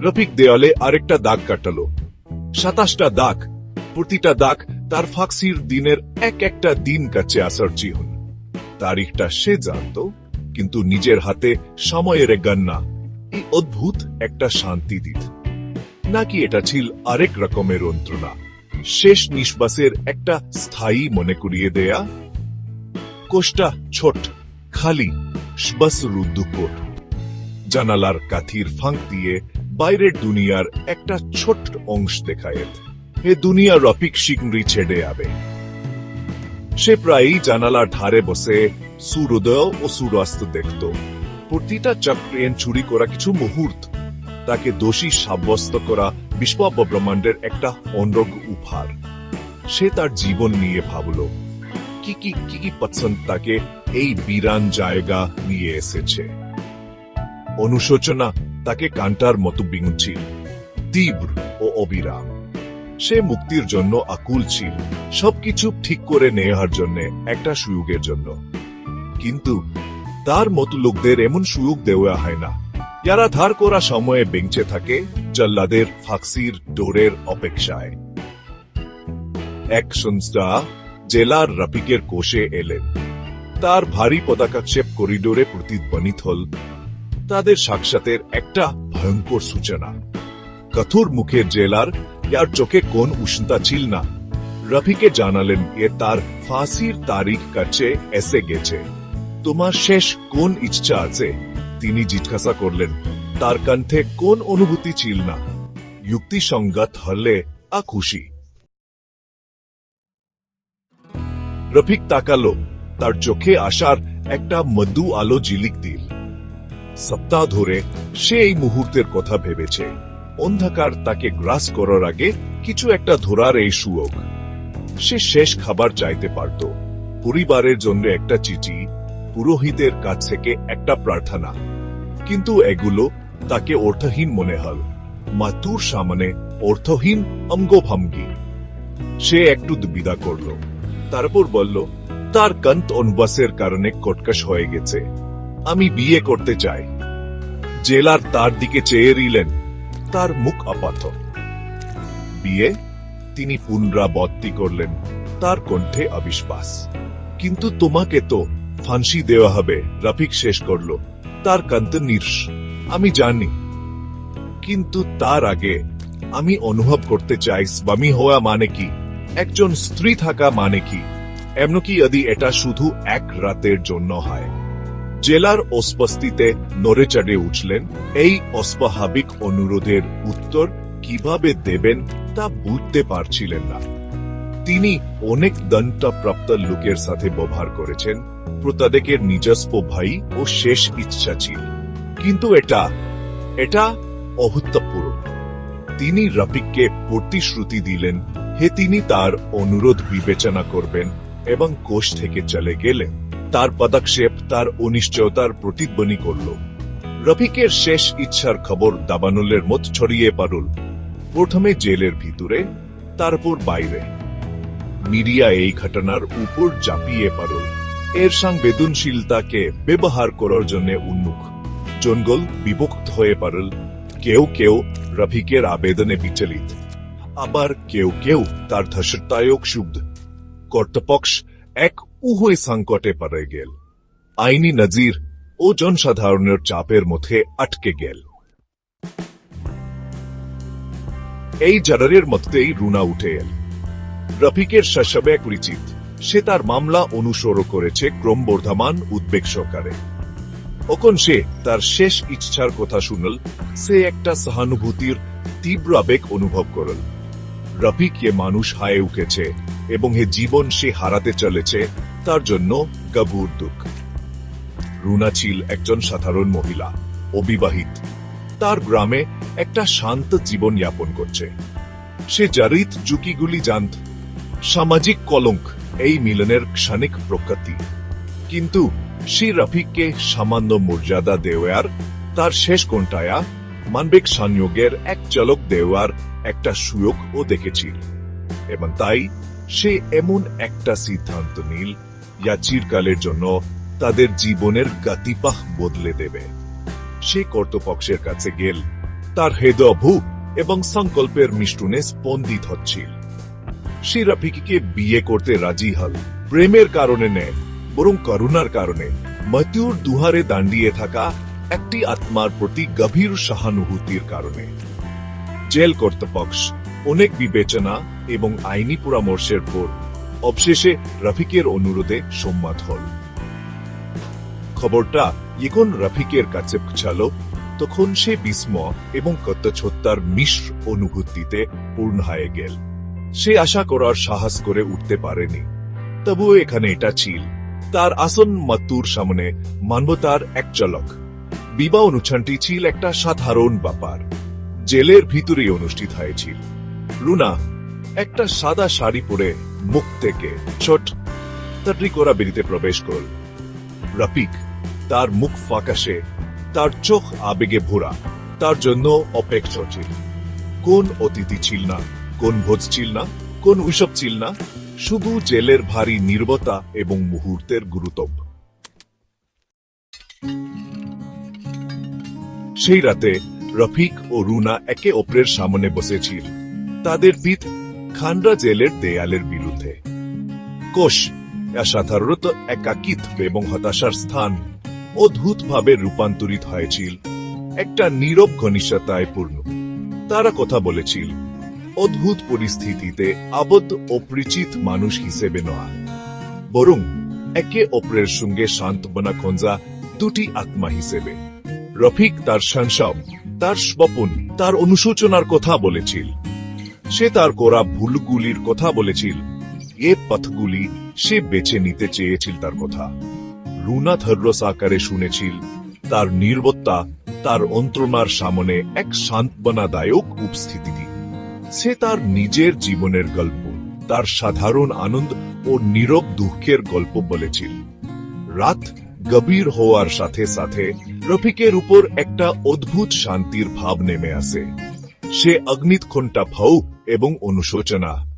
রফিক দেয়ালে আরেকটা দাগ কাটালো। 27টা দাগ, প্রতিটা দাগ তার ফাঁসির দিনের এক একটা দিন কাছে আসার চিহ্ন। তারিখটা সে জানত, কিন্তু নিজের হাতে সময়ের গণনা এই অদ্ভুত একটা শান্তি দিত নাকি এটা ছিল আরেক রকমের যন্ত্রণা, শেষ নিঃশ্বাসের একটা স্থায়ী মনে করিয়ে দেয়া। কোষটা ছোট, খালি, বস রুদ্ধকোট। জানালার কাঠির ফাঁক দিয়ে বাইরের দুনিয়ার একটা ছোট্ট অংশ দেখায়। এ দুনিয়া রফিক শীঘ্রই ছেড়ে যাবে। সে প্রায়ই জানালার ধারে বসে সূর্যোদয় ও সূর্যাস্ত দেখত। প্রতিটা চক্রেন চুরি করা কিছু মুহূর্ত, তাকে দোষী সাব্যস্ত করা বিশ্ব ব্রহ্মাণ্ডের একটা অনর্গ উপহার। সে তার জীবন নিয়ে ভাবল, কি কি কি কি পছন্দ তাকে এই বিরান জায়গা নিয়ে এসেছে। অনুশোচনা তাকে কাঁটার মতো বিঙছিল, তীব্র ও অবিরাম। সে মুক্তির জন্য আকুল ছিল, সবকিছু ঠিক করে নেওয়ার জন্য, একটা সুযোগের জন্য। কিন্তু তার মতো লোকদের এমন সুযোগ দেওয়া হয় না, যারা ধার করা সময়ে বেঁচে থাকে জল্লাদের ফাঁসির ডোরের অপেক্ষায়। এক সংস্থা জেলার রফিকের কোষে এলেন। তার ভারী পতাকাক্ষেপ করিডোরে প্রতিধ্বনিত হল। তাদের সাক্ষাতের একটা ভয়ঙ্কর সূচনা। কঠোর মুখের জেলার यार চোখে কোন উষ্ণতা ছিল না। রফিকে জানালেন এ তার ফাঁসির তারিখ কাছে এসে গেছে। তোমার শেষ কোন ইচ্ছা আছে? তিনি জিজ্ঞাসা করলেন। তার কণ্ঠে কোন অনুভূতি ছিল না, যুক্তিসঙ্গত হলে খুশি। রফিক তাকালো, তার চোখে আসার একটা মধু আলো ঝিলিক দিল। সপ্তাহ ধরে সে এই মুহূর্তের কথা ভেবেছে। অন্ধকার তাকে গ্রাস করার আগে কিছু একটা ধরার এই সুযোগ। সে শেষ খাবার চাইতে পারত, পরিবারের জন্য একটা চিঠি, পুরোহিতের কাছ থেকে একটা প্রার্থনা। কিন্তু এগুলো তাকে অর্থহীন মনে হল। মাতুর সামনে অর্থহীন অঙ্গভঙ্গি। সে একটু দুবিধা করল, তারপর বলল, তার কন্ত অনুবাসের কারণে কটকশ হয়ে গেছে। আমি বিয়ে করতে চাই। জেলার তার দিকে চেয়ে রইলেন, তার মুখ আপাত। বিয়ে? তিনি পুনরাবৃত্তি করলেন, তার কণ্ঠে অবিশ্বাস। কিন্তু তোমাকে তো ফাঁসি দেওয়া হবে, রফিক শেষ করল। তার কণ্ঠ নির্শ। আমি জানি, কিন্তু তার আগে আমি অনুভব করতে চাই স্বামী হওয়া মানে কি, একজন স্ত্রী থাকা মানে কি, এমনকি যদি এটা শুধু এক রাতের জন্য হয়। জেলার অস্বস্তিতে নড়ে চড়ে উঠলেন। এই অস্বাভাবিক অনুরোধের উত্তর কিভাবে দেবেন তা বুঝতে পারছিলেন না। তিনি অনেক দণ্ডপ্রাপ্ত লোকের সাথে ব্যবহার করেছেন, প্রত্যেকের নিজস্ব ভাই ও শেষ ইচ্ছা ছিল। কিন্তু এটা অভূতপূর্ব। তিনি রফিককে প্রতিশ্রুতি দিলেন হে তিনি তার অনুরোধ বিবেচনা করবেন এবং কোষ থেকে চলে গেলেন। তার পদক্ষেপ তার অনিশ্চয়তার প্রতিধ্বনি করল। রফিকের শেষ ইচ্ছার খবর দাবানলের মত ছড়িয়ে পড়ল। প্রথমে জেলের ভিতরে, তারপর বাইরে। মিডিয়া এই ঘটনার উপর ঝাঁপিয়ে পড়ল। এর সংবেদনশীলতাকে ব্যবহার করার জন্য উন্মুখ। জনগণ বিভক্ত হয়ে পড়ল। কেউ কেউ রফিকের আবেদনে বিচলিত, আবার কেউ কেউ তার ধর্ষণাত্মক শুদ্ধ। কর্তৃপক্ষ এক উভয় সংকটে পড়ে গেল। আইনি নজির ও জনসাধারণের চাপের মধ্যে আটকে গেল। এই জড়ের মধ্যেই রুনা উঠে এল। রফিকের শৈশবে পরিচিত, সে তার মামলা অনুসরণ করেছে ক্রমবর্ধমান উদ্বেগ সহকারে। যখন সে তার শেষ ইচ্ছার কথা শুনল, সে একটা সহানুভূতির তীব্র আবেগ অনুভব করল। রফিক এ মানুষ হারিয়ে উঠেছে এবং হে জীবন সে হারাতে চলেছে, তার জন্য গভীর দুঃখ। রুনা ছিল একজন সাধারণ মহিলা, অবিবাহিত। তার গ্রামে একটা শান্ত জীবন যাপন করছে। সে জড়িত ঝুঁকিগুলি জানত, সামাজিক কলঙ্ক, এই মিলনের ক্ষণিক প্রকৃতি। কিন্তু সে রফিককে সামান্য মর্যাদা দেওয়ার, তার শেষ কোণটায়া মানবিক সংযোগের এক ঝলক দেওয়ার একটা সুযোগও দেখেছিল। এবং তাই সে এমন একটা সিদ্ধান্ত নিল যা চিরকালের জন্য তাদের জীবনের গতিপথ বদলে দেবে। সে কর্তৃপক্ষের কাছে গেল, তার হৃদয় ভূ এবং সংকল্পের মিশ্রণে স্পন্দিত হচ্ছিল। সে রফিককে বিয়ে করতে রাজি হল, প্রেমের কারণে নেয়, বরং করুণার কারণে, মৃত্যুর দুহারে দাঁড়িয়ে থাকা একটি আত্মার প্রতি গভীর সহানুভূতির কারণে। জেল কর্তৃপক্ষ অনেক বিবেচনা এবং আইনি পরামর্শের পর অবশেষে রফিকের অনুরোধে সম্মত হল। খবরটা যখন রফিকের কাছে পৌঁছালো, তখন সে বিস্ময় এবং কর্তৃত্বের মিশ্র অনুভূতিতে পূর্ণ হয়ে গেল। সে আশা করার সাহস করে উঠতে পারেনি। তবুও এখানে এটা ছিল তার আসন মৃত্যুর সামনে মানবতার এক ঝলক। বিবাহ অনুষ্ঠানটি ছিল একটা সাধারণ ব্যাপার, জেলের ভিতরে অনুষ্ঠিত হয়েছিল। রুনা একটা সাদা শাড়ি পরে মুখ থেকে ছোট তাড়ি করা বেরিতে প্রবেশ করল। রফিক তার মুখ ফ্যাকাশে, তার চোখ আবেগে ভরা, তার জন্য অপেক্ষা ছিল। কোন অতিথি ছিল না, কোন ভোজ ছিল না, কোন উৎসব ছিল না, শুধু জেলের ভারী নীরবতা এবং মুহূর্তের গুরুত্ব। সেই রাতে রফিক ও রুনা একে অপরের সামনে বসেছিল, তাদের পিঠ খান্ডা জেলের দেয়ালের বিরুদ্ধে। কোষ সাধারণত একাকিত্ব এবং হতাশার স্থান অদ্ভুতভাবে রূপান্তরিত হয়েছিল একটা নীরব ঘনিষ্ঠতায় পূর্ণ। তারা কথা বলেছিল অদ্ভুত পরিস্থিতিতে আবদ্ধ অপরিচিত মানুষ হিসেবে নয়, বরং একে অপরের সঙ্গে সান্ত্বনা খোঁজা দুটি আত্মা হিসেবে। রফিক তার সংসার, তার স্বপন, তার অনুশোচনার কথা বলেছিল। সে তার করা ভুলগুলির কথা বলেছিল, এ পথগুলি সে বেছে নিতে চেয়েছিল তার কথা। রুনা ধৈর্য সাকারে শুনেছিল, তার নীরবতা তার অন্তরমার সামনে এক সান্ত্বনাদায়ক উপস্থিতি। সে তার নিজের জীবনের গল্প, তার সাধারণ আনন্দ ও নীরব দুঃখের গল্প বলেছিল। রাত গভীর হওয়ার সাথে সাথে রফিকের উপর একটা অদ্ভুত শান্তির ভাব নেমে আসে। সে অগ্নিৎকণ্ঠা ভয় এবং অনুশোচনা